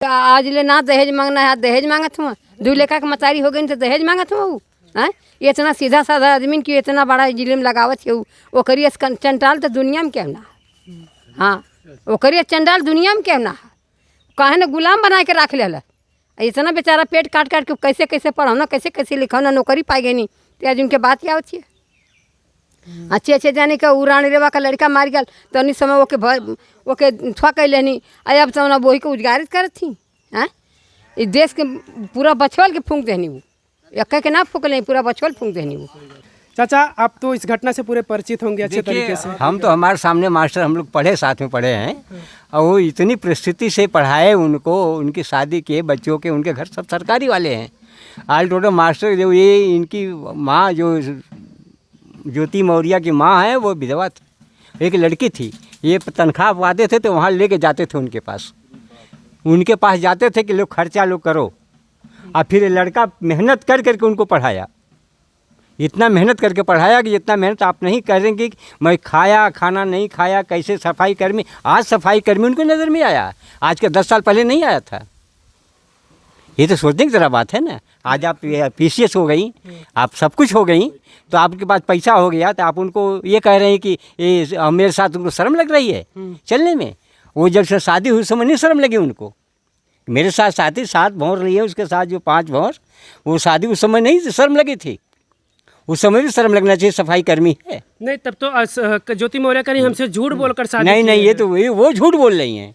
आज ले ना दहेज मांगना है, दहेज मांगत हुआ 2 लेखा के मतारी हो गई तो दहेज मांगत हुआ हैं। इतना सीधा साधा आदमी की इतना बड़ा जिलम लगावत है वो करिए चंडाल तो दुनिया में क्यों ना। हाँ वो करिए चंडाल दुनिया में क्यों ना काहे ना गुलाम बना के रख ले। इतना बेचारा पेट काट काट के कैसे कैसे पढ़ाना कैसे कैसे लिखाना नौकरी पाई गई नहीं तो आज उनके बात क्या होती है। अच्छे अच्छे जाने का उड़ान रेवा का लड़का मार गया तो नहीं समय ओके थुआ कैले नहीं अब तो वही को उजगारित करत थी। हैं इस देश के पूरा बछवल के फूंक देनी वो एक के ना फूक नहीं पूरा बछवल फूंक देनी वो। चाचा आप तो इस घटना से पूरे परिचित होंगे अच्छे तरीके से। हम तो हमारे सामने मास्टर हम लोग पढ़े साथ में पढ़े हैं और वो इतनी परिस्थिति से पढ़ाए उनको उनकी शादी किए बच्चों के उनके घर सब सरकारी वाले हैं। ऑल टोटल मास्टर जो ये इनकी माँ जो ज्योति मौर्य की माँ है वो विधवा थी एक लड़की थी। ये तनख्वाह पाते थे तो वहाँ लेके जाते थे उनके पास जाते थे कि लोग खर्चा लोग करो और फिर लड़का मेहनत कर करके उनको पढ़ाया। इतना मेहनत करके पढ़ाया कि जितना मेहनत आप नहीं करेंगे कि मैं खाना नहीं खाया कैसे सफाई कर्मी। आज सफाई कर्मी उनको नज़र में आया आज के 10 साल पहले नहीं आया था। ये तो सोचने की ज़रा बात है ना। आज आप PCS हो गई आप सब कुछ हो गई तो आपके पास पैसा हो गया तो आप उनको ये कह रहे हैं कि ये मेरे साथ उनको शर्म लग रही है चलने में। वो जब से शादी हुई समय नहीं शर्म लगी उनको। मेरे साथ साथी 7 भौर रही है उसके साथ जो 5 भौर वो शादी उस समय नहीं शर्म लगी थी। उस समय भी शर्म लगना चाहिए सफाई कर्मी है। नहीं तब तो ज्योति मौर्य का नहीं हमसे झूठ बोलकर शादी नहीं ये तो वो झूठ बोल रही हैं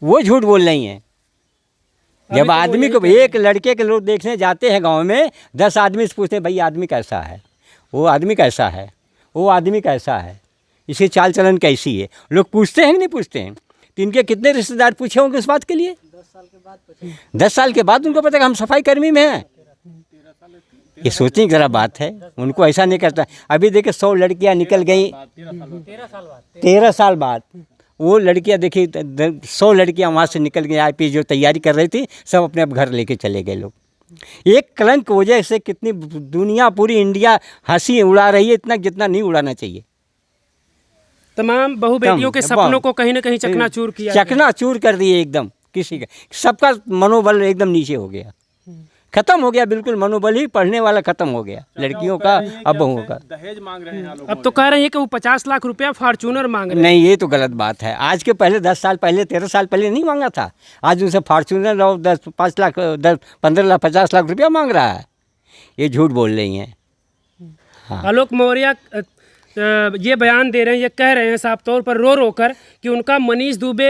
वो झूठ बोल रही हैं। जब आदमी को एक लड़के के लोग देखने जाते हैं गांव में 10 आदमी से पूछते हैं भाई आदमी कैसा है वो आदमी कैसा है वो आदमी कैसा है इसकी चाल चलन कैसी है। लोग पूछते हैं कि नहीं पूछते हैं। तो इनके कितने रिश्तेदार पूछे होंगे इस बात के लिए 10 साल के बाद उनको पता कि हम सफाई कर्मी में हैं। ये सोचने की ज़रा बात है उनको ऐसा नहीं करता। अभी देखिए 100 लड़कियां निकल गई 13 साल बाद वो लड़कियां देखिए 100 लड़कियां वहाँ से निकल गई IPS जो तैयारी कर रही थी सब अपने आप घर लेके चले गए लोग। एक कलंक की वजह से कितनी दुनिया पूरी इंडिया हंसी उड़ा रही है इतना जितना नहीं उड़ाना चाहिए। तमाम बहू बेटियों के सपनों को कहीं ना कहीं चकनाचूर किया चकनाचूर कर दिए एकदम। किसी का सबका मनोबल एकदम नीचे हो गया खत्म हो गया बिल्कुल। मनोबल ही पढ़ने वाला खत्म हो गया लड़कियों का अब बहुओं का। दहेज मांग रहे हैं अब तो कह रहे हैं कि वो 50 लाख रुपया फॉर्च्यूनर मांग रहे हैं। नहीं ये तो गलत बात है। आज के पहले 10 साल पहले 13 साल पहले नहीं मांगा था। आज उनसे फॉर्च्यूनर और 5 लाख 15 लाख 50 लाख रुपया मांग रहा है। ये झूठ बोल रही हैं। हाँ। आलोक मौर्य ये बयान दे रहे हैं ये कह रहे हैं साफ तौर पर रो कर कि उनका मनीष दुबे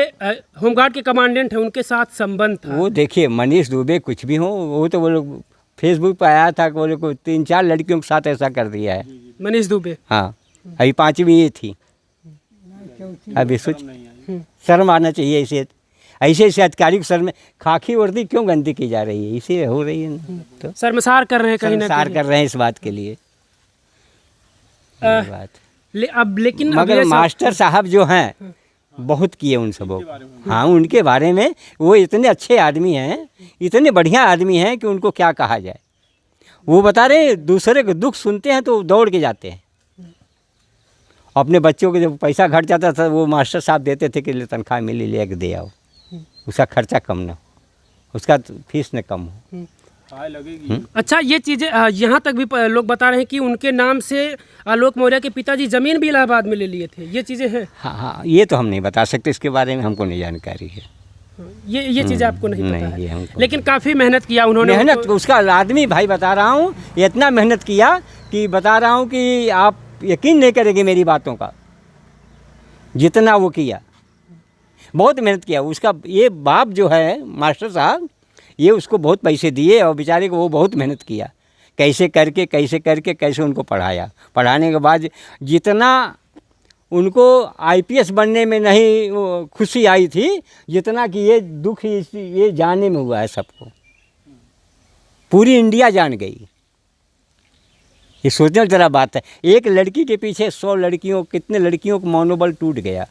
होमगार्ड के कमांडेंट है उनके साथ संबंध था। वो देखिए मनीष दुबे कुछ भी हो वो तो वो लोग फेसबुक पर आया था कि वो लोग 3-4 लड़कियों के साथ ऐसा कर दिया है मनीष दुबे। हाँ अभी 5वीं ये थी। अभी सोच शर्म आना चाहिए ऐसे अधिकारी को सर में खाकी वर्दी क्यों गंदी की जा रही है इसे हो रही है तो शर्मसार कर रहे हैं कहीं ना कहीं कर रहे हैं इस बात के लिए बात। अब लेकिन मगर मास्टर साहब जो हैं बहुत किए उन सबों। हाँ उनके बारे में वो इतने अच्छे आदमी हैं इतने बढ़िया आदमी हैं कि उनको क्या कहा जाए। वो बता रहे दूसरे के दुख सुनते हैं तो दौड़ के जाते हैं। अपने बच्चों के जब पैसा घट जाता था वो मास्टर साहब देते थे कि तनख्वाह मिली ले दे आओ उसका खर्चा कम ना हो उसका फीस न कम हो। अच्छा ये चीज़ें यहाँ तक भी लोग बता रहे हैं कि उनके नाम से आलोक मौर्य के पिताजी ज़मीन भी इलाहाबाद में ले लिए थे। ये चीज़ें हैं। हाँ ये तो हम नहीं बता सकते इसके बारे में हमको नहीं जानकारी है। ये चीज़ें आपको नहीं पता है लेकिन काफ़ी मेहनत किया उन्होंने। मेहनत उसका आदमी भाई बता रहा हूँ इतना मेहनत किया कि बता रहा हूँ कि आप यकीन नहीं करेंगे मेरी बातों का जितना वो किया बहुत मेहनत किया। उसका ये बाप जो है मास्टर साहब ये उसको बहुत पैसे दिए और बेचारे को वो बहुत मेहनत किया कैसे करके कैसे उनको पढ़ाया। पढ़ाने के बाद जितना उनको IPS बनने में नहीं खुशी आई थी जितना कि ये दुख ये जानने में हुआ है सबको। पूरी इंडिया जान गई। ये सोचने की जरा बात है। एक लड़की के पीछे 100 लड़कियों कितने लड़कियों का मनोबल टूट गया।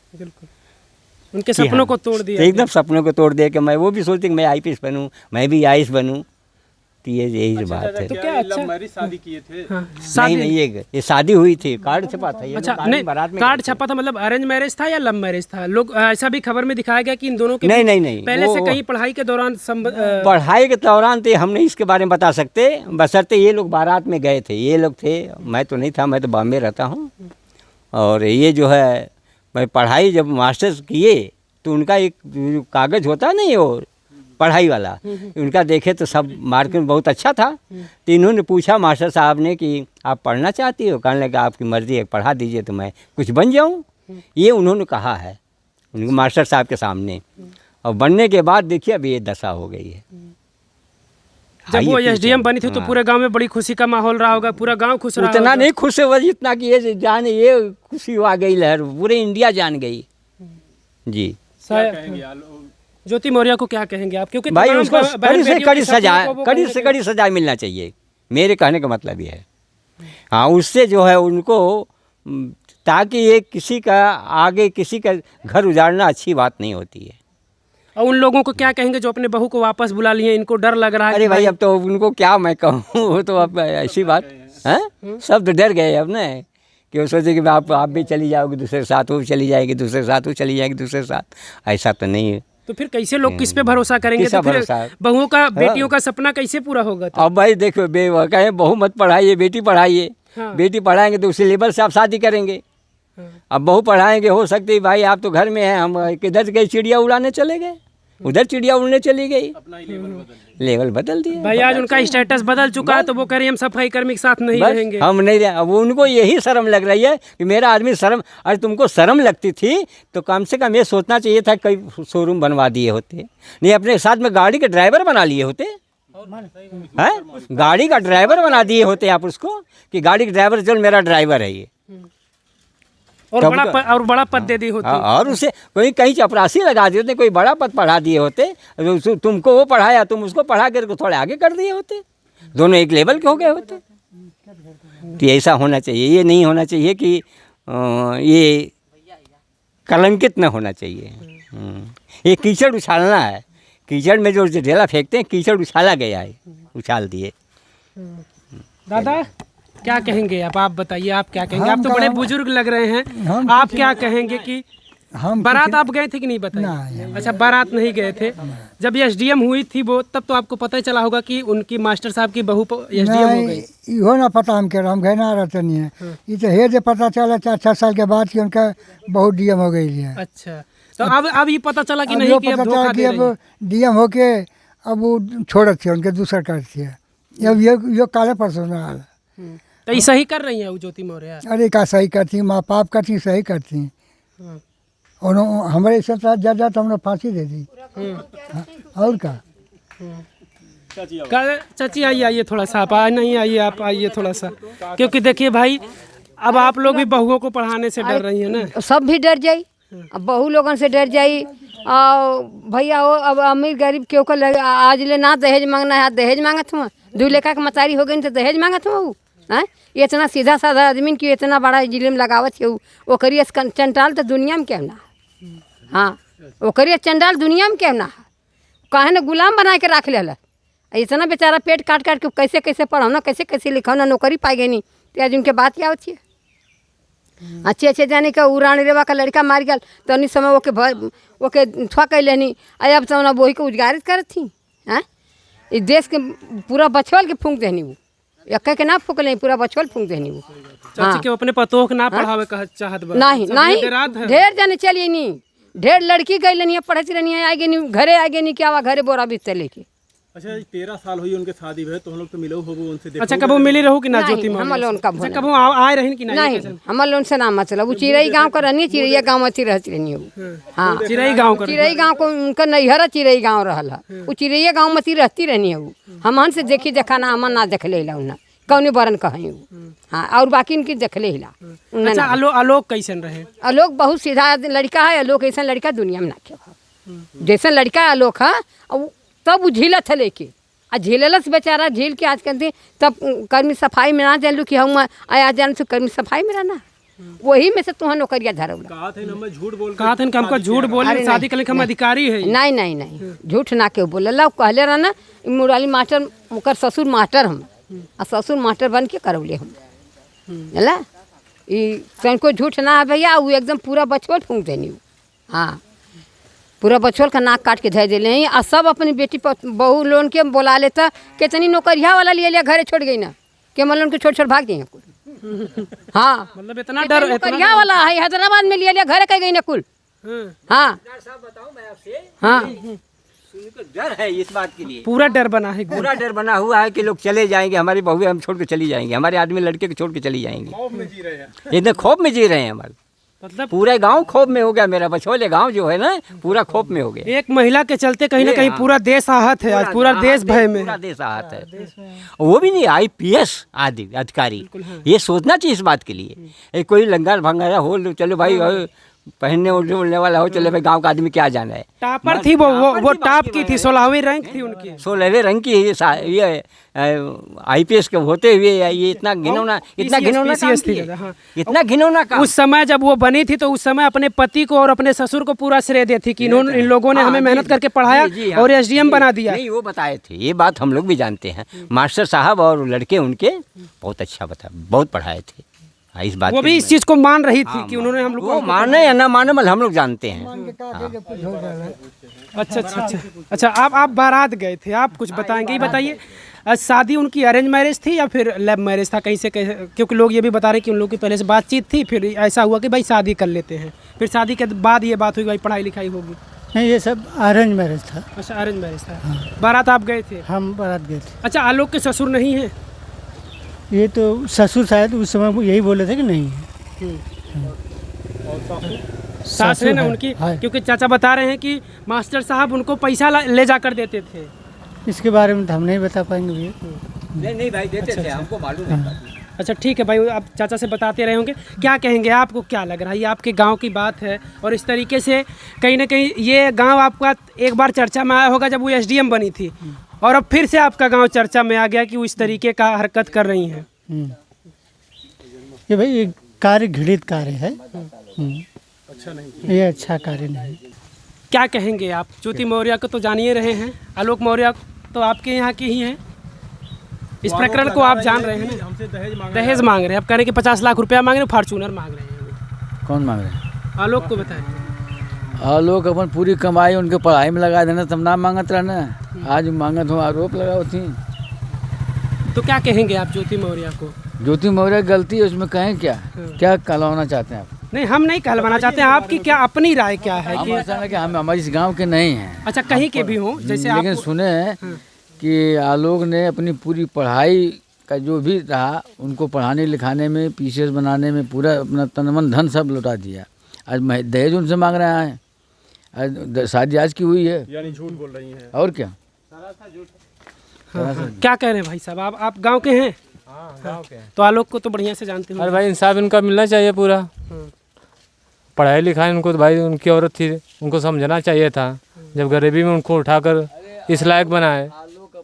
उनके सपनों को तोड़ दिया एकदम सपनों को तोड़ दिया कि मैं वो भी सोचती कि मैं IPS बनूं मैं भी IAS बनूं। तो यही बात है। तो क्या अच्छा मैरिज शादी किए थे? नहीं नहीं, ये शादी हुई थी, कार्ड छपा था। ये अच्छा लोग नहीं, बारात में कार्ड छपा था, मतलब अरेंज मैरिज था या लव मैरिज था? लोग ऐसा भी खबर में दिखाया गया कि इन दोनों के नहीं बीच नहीं नहीं, पहले से वो कहीं पढ़ाई के दौरान पढ़ाई के दौरान तो हम नहीं इसके बारे में बता सकते, बशर्ते ये लोग बारात में गए थे। ये लोग थे, मैं तो नहीं था, मैं तो बॉम्बे रहता हूँ। और ये जो है भाई पढ़ाई जब मास्टर्स किए तो उनका एक जो कागज़ होता है नहीं, वो पढ़ाई वाला, उनका देखे तो सब मार्केट में बहुत अच्छा था। तो इन्होंने पूछा मास्टर साहब ने कि आप पढ़ना चाहती हो? कहने लगा आपकी मर्ज़ी है, पढ़ा दीजिए तो मैं कुछ बन जाऊँ। ये उन्होंने कहा है उनको मास्टर साहब के सामने। और बनने के बाद देखिए अभी ये दशा हो गई है। जब वो आइए एसडीएम बनी थी तो पूरे गांव में बड़ी खुशी का माहौल रहा होगा, पूरा गांव खुश रहा उतना होगा। नहीं खुश हुआ जितना कि ये जान, ये खुशी आ गई लहर, पूरे इंडिया जान गई जी। ज्योति मौर्य को क्या कहेंगे आप? क्योंकि भाई तमाम उसको बहन कड़ी से बेटियों कड़ी के सपनों सजा, को वो कड़ी कहीं से न कड़ी सजा मिलना चाहिए, मेरे कहने का मतलब ये है। हाँ, उससे जो है उनको ताकि ये किसी का आगे किसी का घर उजाड़ना अच्छी बात नहीं होती है। और उन लोगों को क्या कहेंगे जो अपने बहू को वापस बुला लिए? इनको डर लग रहा है अरे कि भाई अब तो उनको क्या मैं कहूँ, वो तो अब ऐसी बात है, सब तो डर गए अब ना, कि वो सोचे कि आप भी चली जाओगे दूसरे के साथ, वो भी चली जाएगी दूसरे के साथ, वो चली जाएगी दूसरे के साथ। ऐसा तो नहीं है। तो फिर कैसे लोग किस पे भरोसा करेंगे? किसका तो फिर भरोसा? बहुओं का, बेटियों का सपना कैसे पूरा होगा? तो अब भाई देखो, कहें बहू मत पढ़ाइए, बेटी पढ़ाइए। हाँ। बेटी पढ़ाएंगे तो उसी लेवल से आप शादी करेंगे। अब बहू पढ़ाएंगे, हो सकती है भाई आप तो घर में हैं, हम किधर गए, चिड़िया उड़ाने चले गए, उधर चिड़िया उड़ने चली गई, लेवल बदल दिया भाई आज उनका स्टेटस बदल चुका है, तो वो कह रही हम सफाई कर्मी के साथ नहीं बस रहेंगे। हम नहीं रहे। अब उनको यही शर्म लग रही है कि मेरा आदमी शर्म, अरे तुमको शर्म लगती थी तो कम से कम ये सोचना चाहिए था कई शोरूम बनवा दिए होते, नहीं अपने साथ में गाड़ी के ड्राइवर बना लिए होते हैं, गाड़ी का ड्राइवर बना दिए होते आप उसको, कि गाड़ी का ड्राइवर चल मेरा ड्राइवर है ये, और बड़ा पद दे दी होती। और उसे कोई कहीं चपरासी लगा दिए होते, कोई बड़ा पद पढ़ा दिए होते, तुमको वो पढ़ाया, तुम उसको पढ़ा कर थोड़े आगे कर दिए होते, दोनों एक लेवल के हो गए होते। तो ऐसा होना चाहिए, ये नहीं होना चाहिए कि ये कलंकित न होना चाहिए। ये कीचड़ उछालना है, कीचड़ में जो ढेला फेंकते हैं, कीचड़ उछाला गया है, उछाल दिए। दादा क्या कहेंगे आप बताइए, आप क्या कहेंगे? आप तो बड़े बुजुर्ग लग रहे हैं, आप क्या कहेंगे कि हम बारात आप गए थे कि नहीं बताइए? अच्छा, बारात नहीं गए थे। जब एसडीएम हुई थी वो, तब तो आपको पता ही चला होगा कि उनकी मास्टर साहब की बहू एसडीएम हो गई। इहो ना पता हम कह रहा, हम गए ना रहते नहीं है। ये तो हे जे पता चला 4-6 साल के बाद कि उनका बहू डीएम हो गई है। अच्छा, तो अब ये पता चला कि अब नहीं यो कि अब पता धोखा चला कि दे रही है। अब डीएम होके अब वो छोड़त थी, उनके दूसरा कर थी। अब यो काले परसों ना हाल। तो ये सही कर रही है वो ज्योति मौर्य? अरे का सही करती, माँ बाप करती, सही करती। और हमारे साथ जा तो हमने फांसी दे दी। और का चाची आइए थोड़ा सा, आप नहीं आइए, आप आइए थोड़ा सा, क्योंकि देखिए भाई अब आप लोग भी बहुओं को पढ़ाने से डर रही है ना। सब भी डर जाई, अब बहू लोगन से डर जाई। और भैया वो अब अमीर गरीब क्यों को लगे, आज ले ना दहेज मांगना है, दहेज मांगत हुआ, 2 लेखा के मतारी हो गई तो दहेज मांगत हुआ। हैं, इतना सीधा साधा आदमी की इतना बड़ा जिलम लगावत है, वो करिए चंडाल तो दुनिया में क्यों ना। हाँ, वो करिए चंडाल दुनिया में क्यों ना, काहे ना गुलाम बना के रख लेला। इतना बेचारा पेट काट काट के कैसे कैसे पढ़ाना, कैसे कैसे लिखाना, नौकरी पाई गई नहीं, तो आज उनके बात क्या होती है। अच्छे जाने का उड़ान रेवा का लड़का मार गया तो नहीं समय ओके थुआ कैले नहीं, अब तो ना वही को उजगारित करत थी। हैं, इस देश के पूरा बछवल के फूंक देनी, वो एक के ना फूक नहीं, पूरा बछवल फूंक देनी वो। चाची के अपने पतोह के ना पढ़ावे कह चाहत बा। नहीं नहीं, डेरात है। ढेर जाने चलिए नहीं, ढेर लड़की गई नहीं, पढ़ती रहनी है, आगे नहीं घरे, आगे नहीं क्या हुआ, घरे बोरा बिस्तर लेके। अच्छा, 13 साल हुई उनके शादी हुए, तो हम लोग तो मिलो हो उनसे। अच्छा, कब मिली रहू कि ना ज्योति हम मौर्य? लोन का अच्छा, कब आए रही कि नहीं, हम लोन से ना मतलब, वो चिरई गांव का रहनी, चिरैया गांव में रहती रहनी है वो। हाँ, चिरई गांव का। चिरई गांव को उनका नैहरा चिरई गांव रहला, वो चिरैया गांव में रहती रहनी है वो। हमन से देखी देखा ना, हमन ना देख ले उन्हें कौने बरन कहीं वो। हाँ, और बाकी इनकी देख ले हिला। अच्छा, आलोक कैसन रहे? आलोक बहुत सीधा लड़का है, आलोक ऐसा लड़का दुनिया में ना क्यों, जैसा लड़का है आलोक है, तब वो झीला था लेके आ झीलस बेचारा, झील के आज कहते तब कर्मी सफाई में ना जानलू कि हम आया जान तो कर्मी सफाई में रहना। वही में से तुहं नौकरिया धरौला। कहा थे ना मैं झूठ बोल कहा था कि हमको झूठ बोले अरे शादी करने के हम अधिकारी है। नहीं नहीं नहीं, झूठ ना के बोलला। कहले रहा ना मुराली मास्टर, ओकर ससुर मास्टर हम, आ ससुर मास्टर बन के करौले हम, ହେଲା ई तनको झूठ ना है भैया। वो एकदम पूरा बचपन फूंक देनी। हाँ, पूरा बचोल का नाक काट के धर दिले हैं। आ सब अपनी बेटी बहू लोन के बोला लेता, कितनी नौकरिया वाला लिए लिया घरे छोड़ गई ना, के मन लोन के छोड़ छोड़ भाग गई कुल। हाँ, मतलब इतना डर, नौकरिया वाला है हैदराबाद में लिया लिया घरे कह गई ना कुल। हाँ हाँ, डर है इस बात के लिए, पूरा डर बना है। पूरा डर बना हुआ है कि लोग चले जाएंगे, हमारी बहू हम छोड़ के चली जाएंगे, हमारे आदमी लड़के को छोड़ के चली जाएंगे। खौफ में जी रहे हैं। इतने खौफ में जी रहे हैं हमारे, मतलब पूरा गांव खौफ में हो गया। मेरा बछोले गांव जो है ना पूरा खौफ में हो गया। एक महिला के चलते कहीं ना कहीं पूरा देश आहत है आज, पूरा देश भय में। पूरा देश आहत है। वो भी नहीं IPS आदि अधिकारी, ये सोचना चाहिए इस बात के लिए। कोई लंगर भंगारा हो, चलो भाई पहनने उड़ने वाला हो, चले भाई गांव का आदमी क्या जाना है। टॉपर थी वो टॉप की थी, 16वीं रैंक थी उनकी, 16वें रंग की ये IPS के होते हुए ये इतना घिनौना काम थी। किए। हाँ। इतना घिनौना काम। उस समय जब वो बनी थी तो उस समय अपने पति को और अपने ससुर को पूरा श्रेय देती कि इन्होंने, इन लोगों ने हमें मेहनत करके पढ़ाया और SDM बना दिया। नहीं, वो बताए थे, ये बात हम लोग भी जानते हैं। मास्टर साहब और लड़के उनके बहुत अच्छा बहुत पढ़ाए थे। इस बात वो भी इस चीज को मान रही थी कि उन्होंने हम लोग वो माने या ना माने हम लोग जानते हैं। अच्छा अच्छा अच्छा अच्छा, आप बारात गए थे, आप कुछ बताएंगे? ही बताइए, शादी उनकी अरेंज मैरिज थी या फिर लव मैरिज था? कैसे क्योंकि लोग ये भी बता रहे हैं कि उन लोग की पहले से बातचीत थी, फिर ऐसा हुआ कि भाई शादी कर लेते हैं, फिर शादी के बाद ये बात हुई भाई पढ़ाई लिखाई होगी। नहीं, ये सब अरेंज मैरिज था। अच्छा, अरेंज मैरिज था। बारात आप गए थे? हम बारात गए थे। अच्छा, आलोक के ससुर नहीं है? ये तो ससुर शायद उस समय यही बोले थे कि नहीं है। सास है ना उनकी? क्योंकि चाचा बता रहे हैं कि मास्टर साहब उनको पैसा ले जाकर देते थे। इसके बारे में तो हम नहीं बता पाएंगे भैया। नहीं भाई देते थे, हमको मालूम है। अच्छा ठीक है भाई, आप चाचा से बताते रहे होंगे। क्या कहेंगे, आपको क्या लग रहा है? ये आपके गांव की बात है और इस तरीके से कहीं ना कहीं ये गांव आपका एक बार चर्चा में आया होगा जब वो SDM बनी थी, और अब फिर से आपका गांव चर्चा में आ गया कि वो इस तरीके का हरकत कर रही हैं। ये भाई ये कार्य घृणित कार्य है। अच्छा नहीं, ये अच्छा कार्य नहीं। क्या कहेंगे आप? ज्योति मौर्य को तो जानिए रहे हैं, आलोक मौर्य तो आपके यहाँ के ही हैं, इस प्रकरण को आप जान रहे हैं ना? हमसे दहेज मांग रहे हैं, आप कह रहे हैं कि 50 लाख रुपया मांग रहे हैं, फॉर्चूनर मांग रहे हैं। कौन मांग रहे हैं? आलोक को बताएं। लोग अपन पूरी कमाई उनके पढ़ाई में लगा देना, तब ना मांगत रहना, आज मांगत हो आरोप लगाओ थी। तो क्या कहेंगे आप ज्योति मौर्य को? ज्योति मौर्य गलती है, उसमें कहें क्या क्या कहलाना चाहते हैं आप? नहीं, हम नहीं कहलवाना चाहते हैं, आपकी क्या अपनी राय क्या है? हम ऐसा है कि हम हमारे इस गांव के नहीं हैं। अच्छा, कहीं के भी हों, जैसे लेकिन सुने हैं कि आलोक ने अपनी पूरी पढ़ाई का जो भी रहा उनको पढ़ाने लिखाने में, PCS बनाने में पूरा अपना तन मन धन सब लौटा दिया। आज दहेज उनसे मांग रहा है, आज शादी आज की हुई है, यानी झूठ बोल रही हैं। और क्या? क्या कह रहे हैं भाई साहब? आप गांव के हैं? गांव के हैं। तो आलोक को तो बढ़िया से जानते हो। अरे भाई इंसाफ इनका मिलना चाहिए पूरा। पढ़ाई लिखाई उनको तो भाई उनकी औरत थी, उनको समझना चाहिए था। जब गरीबी में उनको उठाकर इस लायक बनाए।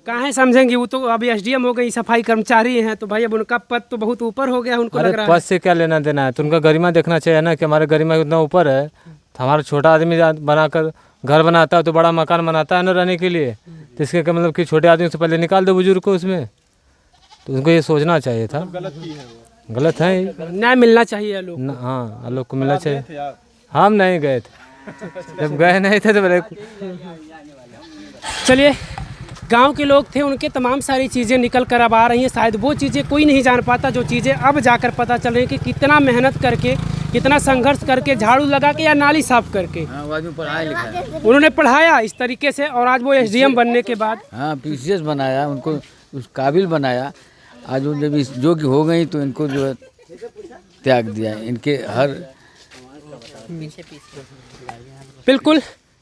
कहाँ समझेंगे, वो तो अभी SDM हो गई, सफाई कर्मचारी हैं, तो भाई अब उनका पद तो बहुत ऊपर हो गया उनको लग रहा है। पद से क्या लेना देना है? तो उनका गरिमा देखना चाहिए ना कि हमारे गरिमा उतना ऊपर है। तो हमारा छोटा आदमी बनाकर घर बनाता है तो बड़ा मकान बनाता है ना रहने के लिए, तो इसके क्या मतलब कि छोटे आदमी से पहले निकाल दो बुजुर्ग को उसमें। तो उनको ये सोचना चाहिए था। गलत है, न्याय मिलना चाहिए आलोक। हाँ, आलोक को मिलना चाहिए। हम नहीं गए थे, जब गए नहीं थे तो चलिए, गांव के लोग थे, उनके तमाम सारी चीज़ें निकल कर अब आ रही हैं। शायद वो चीज़ें कोई नहीं जान पाता जो चीज़ें अब जाकर पता चल रही हैं कि कितना मेहनत करके, कितना संघर्ष करके, झाड़ू लगा के या नाली साफ करके उन्होंने पढ़ाया इस तरीके से, और आज वो SDM बनने के बाद PCS बनाया, उनको उस काबिल बनाया। आज वो जब इस जो कि हो गई तो इनको जो है त्याग दिया। इनके हर बिल्कुल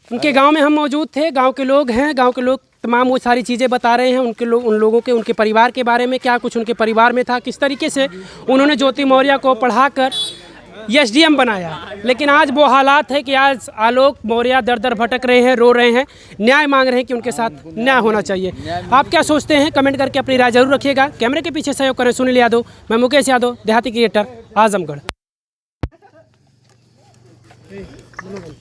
उनके गांव में हम मौजूद थे, गांव के लोग हैं, गांव के लोग तमाम वो सारी चीज़ें बता रहे हैं, उन लोगों के, उनके परिवार के बारे में, क्या कुछ उनके परिवार में था, किस तरीके से उन्होंने ज्योति मौर्य को पढ़ाकर SDM बनाया। लेकिन आज वो हालात है कि आज आलोक मौर्य दर दर भटक रहे हैं, रो रहे हैं, न्याय मांग रहे हैं कि उनके साथ न्याय होना चाहिए। आप क्या सोचते हैं? कमेंट करके अपनी राय जरूर रखिएगा। कैमरे के पीछे सहयोग करें सुनील यादव, मैं मुकेश यादव, देहाती क्रिएटर, आजमगढ़। मनोबल